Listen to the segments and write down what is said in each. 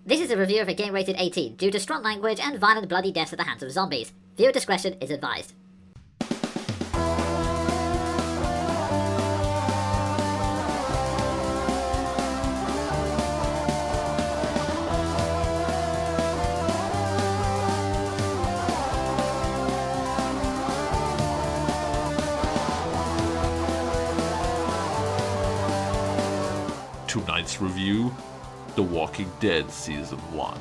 This is a review of a game rated 18 due to strong language and violent bloody deaths at the hands of zombies. Viewer discretion is advised. Tonight's review, The Walking Dead Season 1.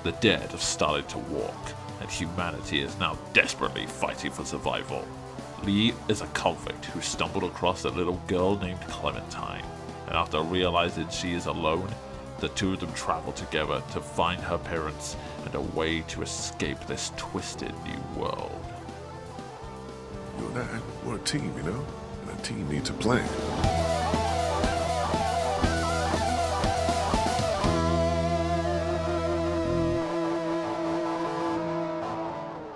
The dead have started to walk, and humanity is now desperately fighting for survival. Lee is a convict who stumbled across a little girl named Clementine, and after realizing she is alone, the two of them travel together to find her parents and a way to escape this twisted new world. You and I, we're a team, you know? And a team needs a plan.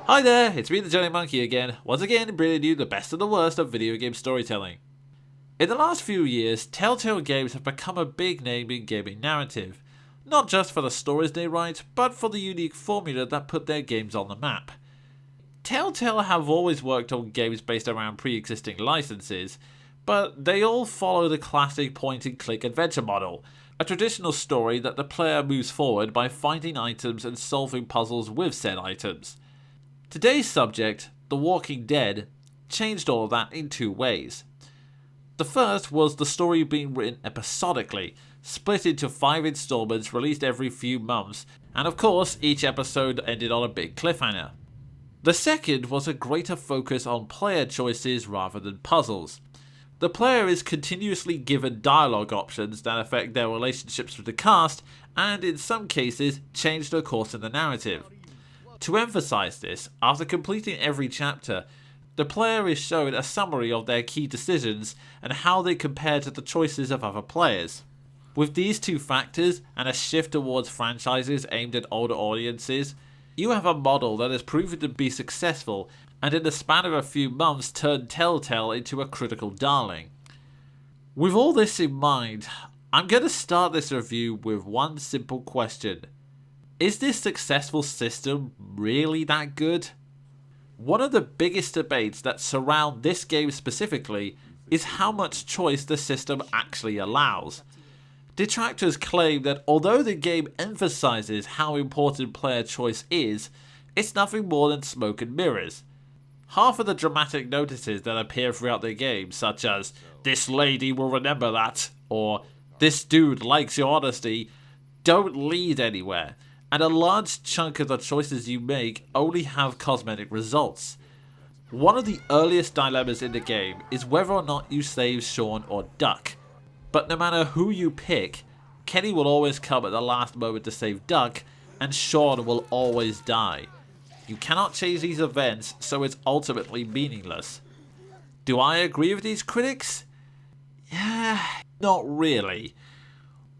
Hi there, it's me the Jonin Monkey again, once again bringing you the best and the worst of video game storytelling. In the last few years, Telltale games have become a big name in gaming narrative, not just for the stories they write, but for the unique formula that put their games on the map. Telltale have always worked on games based around pre-existing licenses, but they all follow the classic point-and-click adventure model, a traditional story that the player moves forward by finding items and solving puzzles with said items. Today's subject, The Walking Dead, changed all of that in two ways. The first was the story being written episodically, split into 5 installments released every few months, and of course each episode ended on a big cliffhanger. The second was a greater focus on player choices rather than puzzles. The player is continuously given dialogue options that affect their relationships with the cast, and in some cases change the course of the narrative. To emphasize this, after completing every chapter, the player is shown a summary of their key decisions and how they compare to the choices of other players. With these two factors and a shift towards franchises aimed at older audiences, you have a model that has proven to be successful and in the span of a few months turned Telltale into a critical darling. With all this in mind, I'm going to start this review with one simple question. Is this successful system really that good? One of the biggest debates that surround this game specifically is how much choice the system actually allows. Detractors claim that although the game emphasizes how important player choice is, it's nothing more than smoke and mirrors. Half of the dramatic notices that appear throughout the game, such as, "This lady will remember that," or "This dude likes your honesty," don't lead anywhere. And a large chunk of the choices you make only have cosmetic results. One of the earliest dilemmas in the game is whether or not you save Sean or Duck. But no matter who you pick, Kenny will always come at the last moment to save Duck, and Sean will always die. You cannot change these events, so it's ultimately meaningless. Do I agree with these critics? Yeah, not really.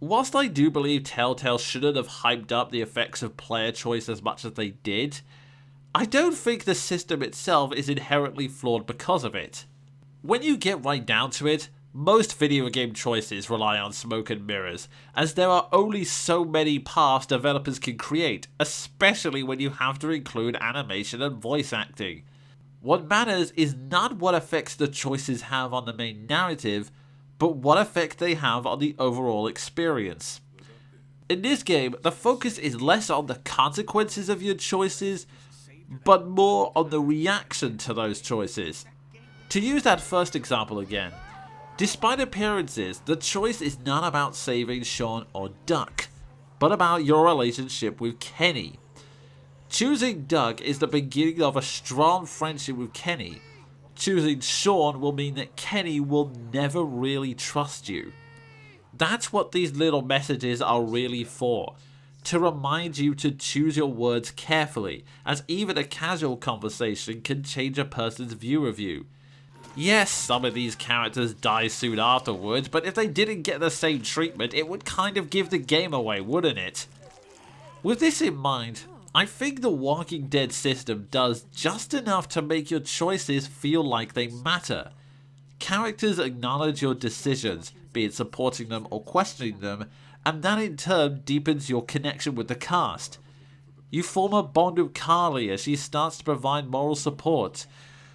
Whilst I do believe Telltale shouldn't have hyped up the effects of player choice as much as they did, I don't think the system itself is inherently flawed because of it. When you get right down to it, most video game choices rely on smoke and mirrors, as there are only so many paths developers can create, especially when you have to include animation and voice acting. What matters is not what effects the choices have on the main narrative, but what effect they have on the overall experience. In this game, the focus is less on the consequences of your choices, but more on the reaction to those choices. To use that first example again, despite appearances, the choice is not about saving Sean or Duck, but about your relationship with Kenny. Choosing Duck is the beginning of a strong friendship with Kenny. Choosing Sean will mean that Kenny will never really trust you. That's what these little messages are really for, to remind you to choose your words carefully, as even a casual conversation can change a person's view of you. Yes, some of these characters die soon afterwards, but if they didn't get the same treatment, it would kind of give the game away, wouldn't it? With this in mind, I think the Walking Dead system does just enough to make your choices feel like they matter. Characters acknowledge your decisions, be it supporting them or questioning them, and that in turn deepens your connection with the cast. You form a bond with Carly as she starts to provide moral support,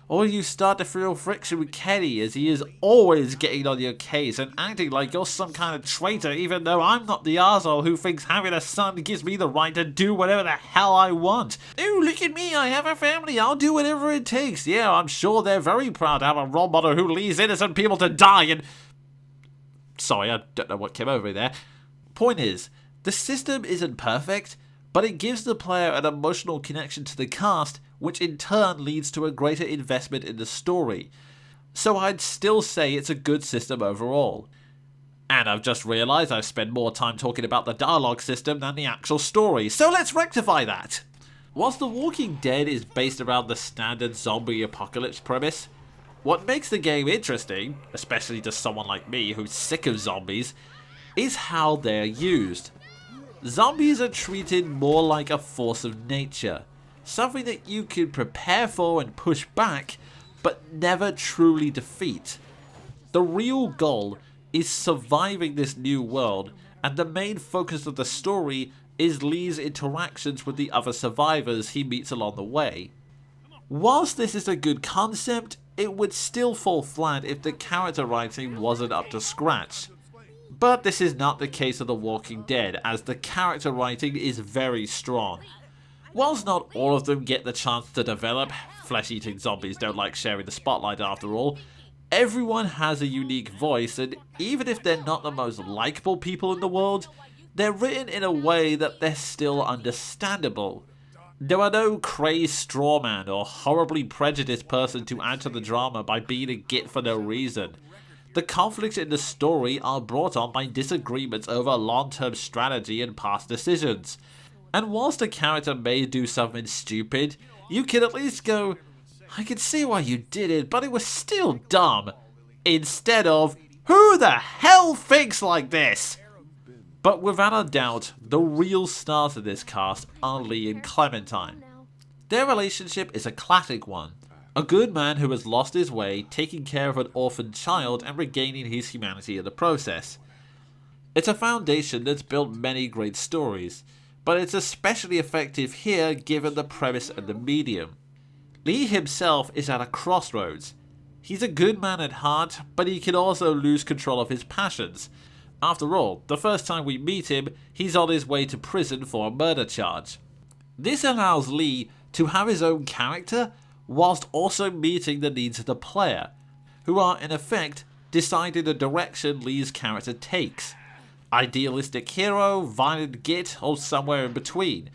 or you start to feel friction with Kenny as he is always getting on your case and acting like you're some kind of traitor, even though I'm not the arsehole who thinks having a son gives me the right to do whatever the hell I want. Oh, look at me, I have a family, I'll do whatever it takes. Yeah, I'm sure they're very proud to have a role model who leaves innocent people to die and... Sorry, I don't know what came over me there. Point is, the system isn't perfect, but it gives the player an emotional connection to the cast, which in turn leads to a greater investment in the story. So I'd still say it's a good system overall. And I've just realised I've spent more time talking about the dialogue system than the actual story, so let's rectify that! Whilst The Walking Dead is based around the standard zombie apocalypse premise, what makes the game interesting, especially to someone like me who's sick of zombies, is how they're used. Zombies are treated more like a force of nature, something that you can prepare for and push back, but never truly defeat. The real goal is surviving this new world, and the main focus of the story is Lee's interactions with the other survivors he meets along the way. Whilst this is a good concept, it would still fall flat if the character writing wasn't up to scratch. But this is not the case of The Walking Dead, as the character writing is very strong. Whilst not all of them get the chance to develop, flesh-eating zombies don't like sharing the spotlight after all, everyone has a unique voice, and even if they're not the most likable people in the world, they're written in a way that they're still understandable. There are no crazed strawman or horribly prejudiced person to add to the drama by being a git for no reason. The conflicts in the story are brought on by disagreements over long-term strategy and past decisions. And whilst a character may do something stupid, you can at least go, I can see why you did it, but it was still dumb. Instead of, who the hell thinks like this? But without a doubt, the real stars of this cast are Lee and Clementine. Their relationship is a classic one. A good man who has lost his way, taking care of an orphaned child and regaining his humanity in the process. It's a foundation that's built many great stories, but it's especially effective here given the premise and the medium. Lee himself is at a crossroads. He's a good man at heart, but he can also lose control of his passions. After all, the first time we meet him, he's on his way to prison for a murder charge. This allows Lee to have his own character, whilst also meeting the needs of the player, who are in effect deciding the direction Lee's character takes. Idealistic hero, violent git, or somewhere in between.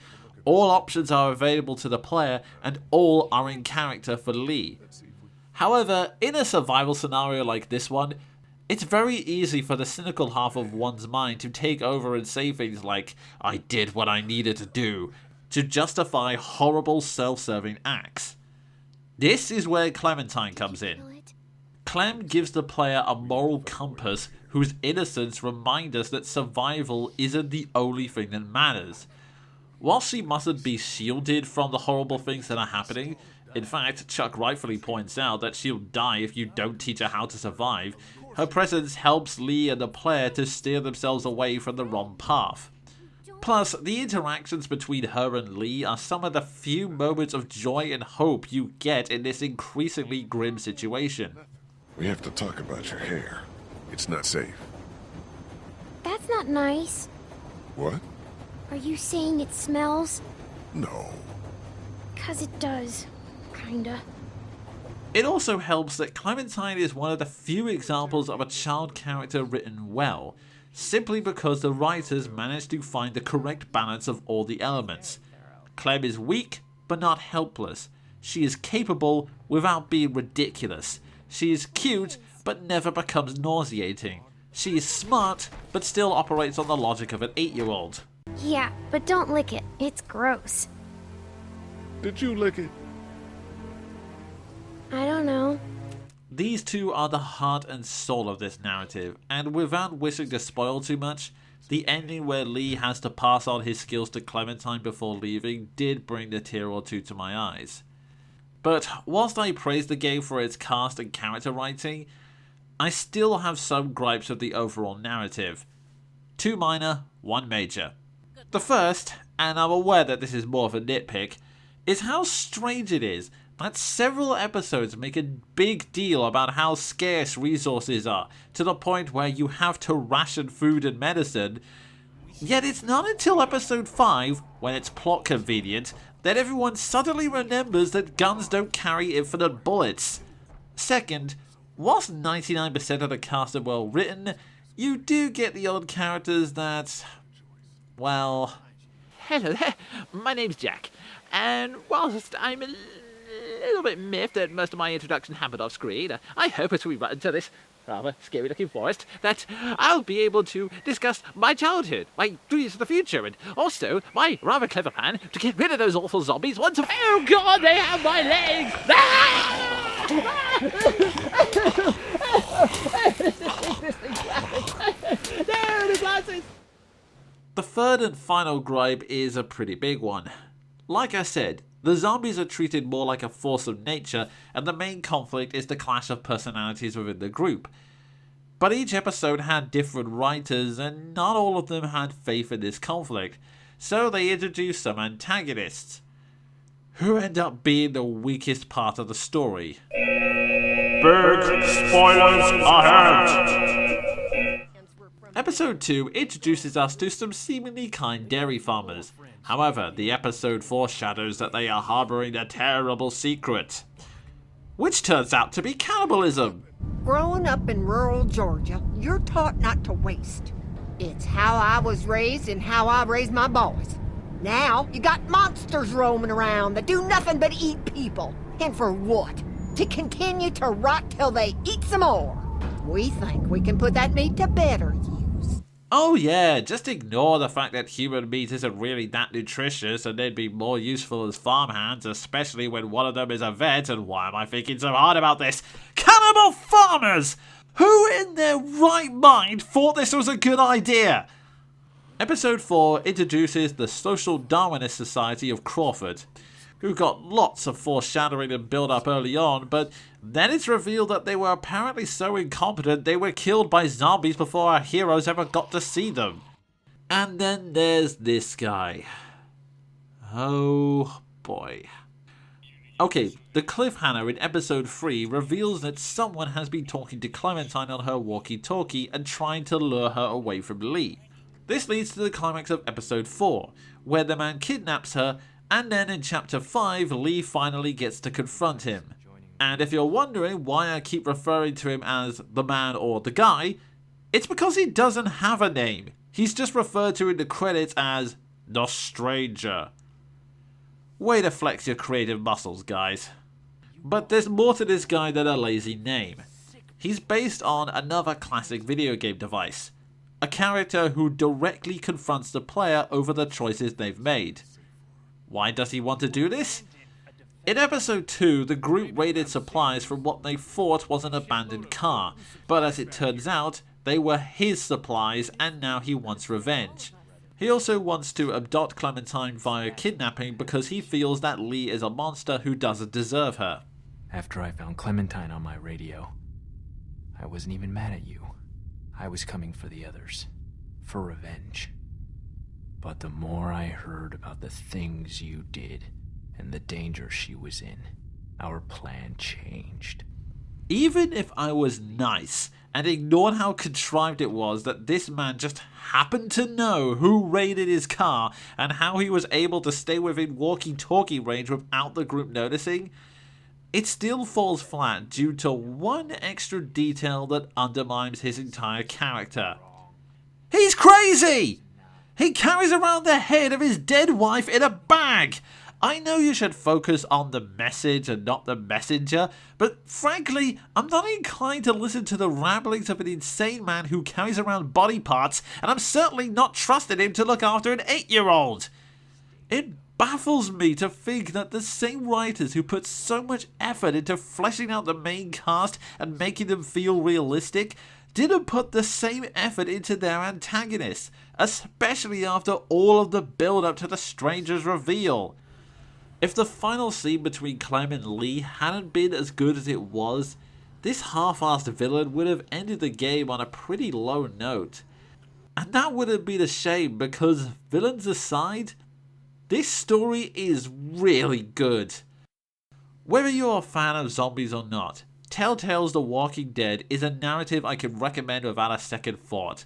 All options are available to the player, and all are in character for Lee. However, in a survival scenario like this one, it's very easy for the cynical half of one's mind to take over and say things like, I did what I needed to do, to justify horrible self-serving acts. This is where Clementine comes in. Clem gives the player a moral compass whose innocence reminds us that survival isn't the only thing that matters. While she mustn't be shielded from the horrible things that are happening, in fact, Chuck rightfully points out that she'll die if you don't teach her how to survive, her presence helps Lee and the player to steer themselves away from the wrong path. Plus, the interactions between her and Lee are some of the few moments of joy and hope you get in this increasingly grim situation. We have to talk about your hair. It's not safe. That's not nice. What? Are you saying it smells? No. 'Cause it does. Kinda. It also helps that Clementine is one of the few examples of a child character written well, simply because the writers managed to find the correct balance of all the elements. Clem is weak, but not helpless. She is capable without being ridiculous. She is cute, but never becomes nauseating. She is smart, but still operates on the logic of an 8-year-old. Yeah, but don't lick it. It's gross. Did you lick it? I don't know. These two are the heart and soul of this narrative, and without wishing to spoil too much, the ending where Lee has to pass on his skills to Clementine before leaving did bring a tear or two to my eyes. But whilst I praise the game for its cast and character writing, I still have some gripes with the overall narrative. 2 minor, 1 major. The first, and I'm aware that this is more of a nitpick, is how strange it is that several episodes make a big deal about how scarce resources are, to the point where you have to ration food and medicine, yet it's not until episode 5, when it's plot convenient, that everyone suddenly remembers that guns don't carry infinite bullets. Second, whilst 99% of the cast are well written, you do get the odd characters that, well... Hello there, my name's Jack, and whilst I'm a little bit miffed that most of my introduction happened off screen, I hope as we run into this rather scary looking forest that I'll be able to discuss my childhood, my dreams of the future, and also my rather clever plan to get rid of those awful zombies once... Oh god, they have my legs! No, the glasses! The third and final gripe is a pretty big one. Like I said, the zombies are treated more like a force of nature, and the main conflict is the clash of personalities within the group. But each episode had different writers, and not all of them had faith in this conflict, so they introduced some antagonists, who end up being the weakest part of the story. Big spoilers ahead! Episode 2 introduces us to some seemingly kind dairy farmers. However, the episode foreshadows that they are harboring a terrible secret, which turns out to be cannibalism. Growing up in rural Georgia, you're taught not to waste. It's how I was raised and how I raised my boys. Now, you got monsters roaming around that do nothing but eat people. And for what? To continue to rot till they eat some more. We think we can put that meat to better use. Oh yeah, just ignore the fact that human meat isn't really that nutritious and they'd be more useful as farmhands, especially when one of them is a vet, and why am I thinking so hard about this? Cannibal farmers! Who in their right mind thought this was a good idea? Episode 4 introduces the Social Darwinist Society of Crawford, who got lots of foreshadowing and build-up early on, but then it's revealed that they were apparently so incompetent they were killed by zombies before our heroes ever got to see them. And then there's this guy. Oh boy. Okay, the cliffhanger in episode 3 reveals that someone has been talking to Clementine on her walkie-talkie and trying to lure her away from Lee. This leads to the climax of episode 4, where the man kidnaps her, and then in chapter 5, Lee finally gets to confront him. And if you're wondering why I keep referring to him as the man or the guy, it's because he doesn't have a name. He's just referred to in the credits as the Stranger. Way to flex your creative muscles, guys. But there's more to this guy than a lazy name. He's based on another classic video game device, a character who directly confronts the player over the choices they've made. Why does he want to do this? In episode 2, the group raided supplies from what they thought was an abandoned car, but as it turns out, they were his supplies and now he wants revenge. He also wants to abduct Clementine via kidnapping because he feels that Lee is a monster who doesn't deserve her. After I found Clementine on my radio, I wasn't even mad at you. I was coming for the others, for revenge. But the more I heard about the things you did and the danger she was in, our plan changed. Even if I was nice and ignored how contrived it was that this man just happened to know who raided his car and how he was able to stay within walkie-talkie range without the group noticing, it still falls flat due to one extra detail that undermines his entire character. He's crazy! He carries around the head of his dead wife in a bag! I know you should focus on the message and not the messenger, but frankly, I'm not inclined to listen to the ramblings of an insane man who carries around body parts, and I'm certainly not trusting him to look after an 8-year-old. It baffles me to think that the same writers who put so much effort into fleshing out the main cast and making them feel realistic didn't put the same effort into their antagonists, especially after all of the build-up to the Stranger's reveal. If the final scene between Clem and Lee hadn't been as good as it was, this half-assed villain would have ended the game on a pretty low note. And that wouldn't be the shame, because villains aside, this story is really good. Whether you're a fan of zombies or not, Telltale's The Walking Dead is a narrative I can recommend without a second thought.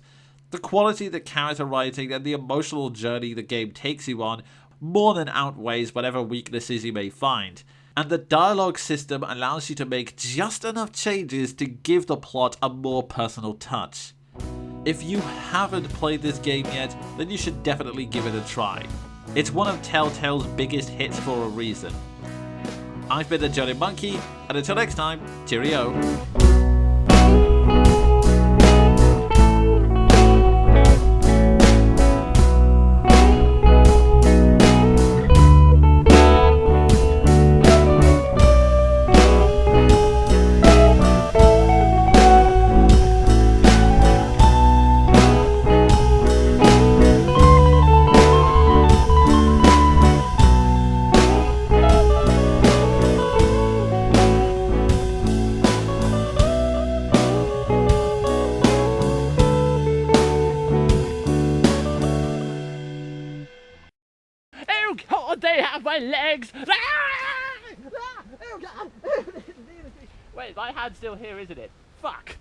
The quality of the character writing and the emotional journey the game takes you on more than outweighs whatever weaknesses you may find. And the dialogue system allows you to make just enough changes to give the plot a more personal touch. If you haven't played this game yet, then you should definitely give it a try. It's one of Telltale's biggest hits for a reason. I've been the Jonin Monkey, and until next time, cheerio. Oh God, they have my legs! Ah! Ah! Oh God! Wait, my hand's still here, isn't it? Fuck!